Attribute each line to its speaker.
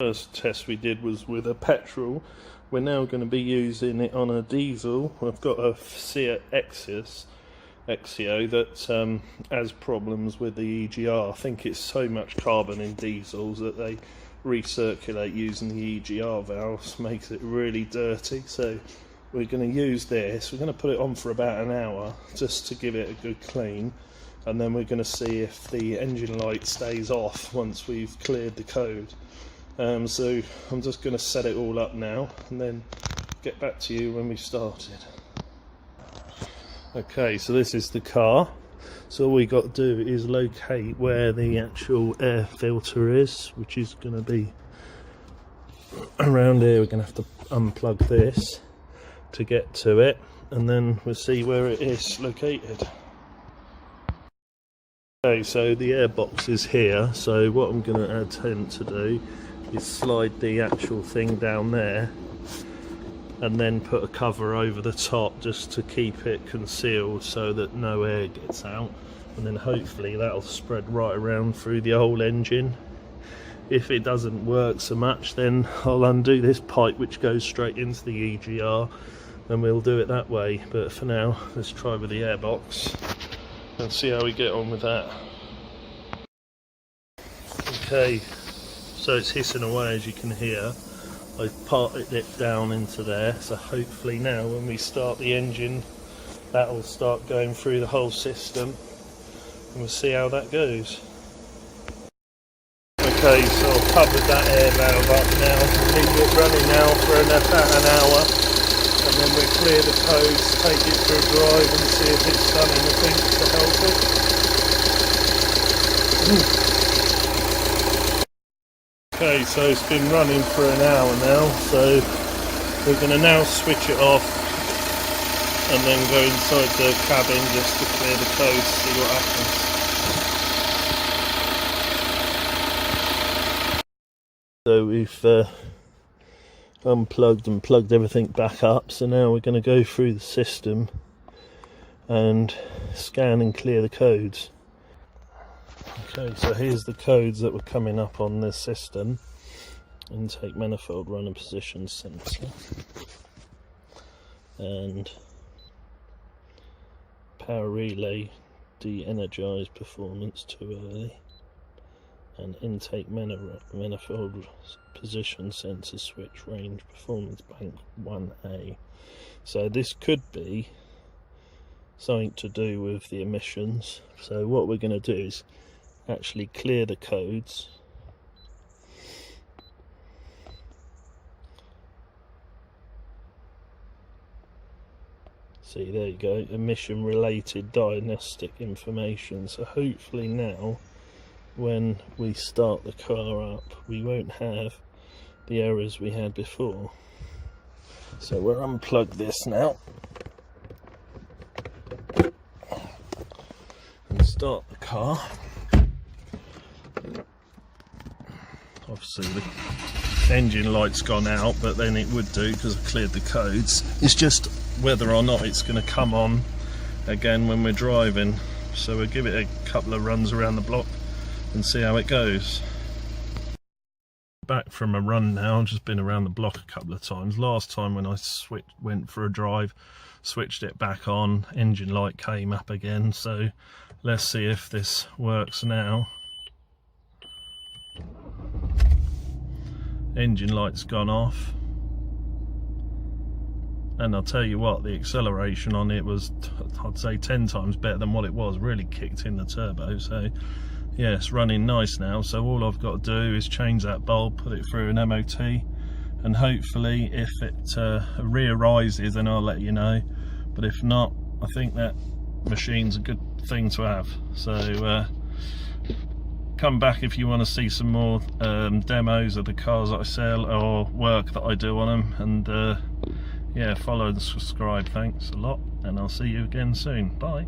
Speaker 1: First test we did was with a petrol. We're now going to be using it on a diesel. I've got a Seat Exio that has problems with the EGR. I think it's so much carbon in diesels that they recirculate using the EGR valves, makes it really dirty. So we're going to use this. We're going to put it on for about an hour just to give it a good clean, and then we're going to see if the engine light stays off once we've cleared the code. So I'm just going to set it all up now and then get back to you when we've started. Okay, so this is the car. So all we got to do is locate where the actual air filter is, which is going to be around here. We're going to have to unplug this to get to it, and then we'll see where it is located. Okay, so the air box is here. So what I'm going to attempt to do is slide the actual thing down there and then put a cover over the top just to keep it concealed so that no air gets out, and then hopefully that'll spread right around through the whole engine. If it doesn't work so much, then I'll undo this pipe which goes straight into the EGR and we'll do it that way, but for now let's try with the airbox and see how we get on with that. Okay, so it's hissing away, as you can hear. I've parted it down into there, so hopefully now when we start the engine that will start going through the whole system, and we'll see how that goes. Okay, so I've covered that air valve up now. We'll leave it running now for about an hour, and then we'll clear the codes, take it for a drive and see if it's done anything to help it. Okay, so it's been running for an hour now, so we're going to now switch it off and then go inside the cabin just to clear the codes, see what happens. So we've unplugged and plugged everything back up, so now we're going to go through the system and scan and clear the codes. Okay, so here's the codes that were coming up on this system. Intake manifold runner position sensor, and power relay de-energized, performance too early, and intake manifold position sensor switch range performance bank 1A. So this could be something to do with the emissions. So what we're going to do is actually clear the codes, see, there you go, emission related diagnostic information. So hopefully now when we start the car up we won't have the errors we had before. So we'll unplug this now and start the car. Obviously the engine light's gone out, but then it would do because I cleared the codes. It's just whether or not it's going to come on again when we're driving. So we'll give it a couple of runs around the block and see how it goes. Back from a run now, just been around the block a couple of times. Last time when I went for a drive, switched it back on, engine light came up again. So let's see if this works now. Engine light's gone off, and I'll tell you what, the acceleration on it was, I'd say 10 times better than what it was. Really kicked in the turbo. So yeah, it's running nice now. So all I've got to do is change that bulb, put it through an MOT, and hopefully if it re-arises then I'll let you know, but if not, I think that machine's a good thing to have. So come back if you want to see some more demos of the cars that I sell or work that I do on them, and yeah, follow and subscribe. Thanks a lot, and I'll see you again soon. Bye.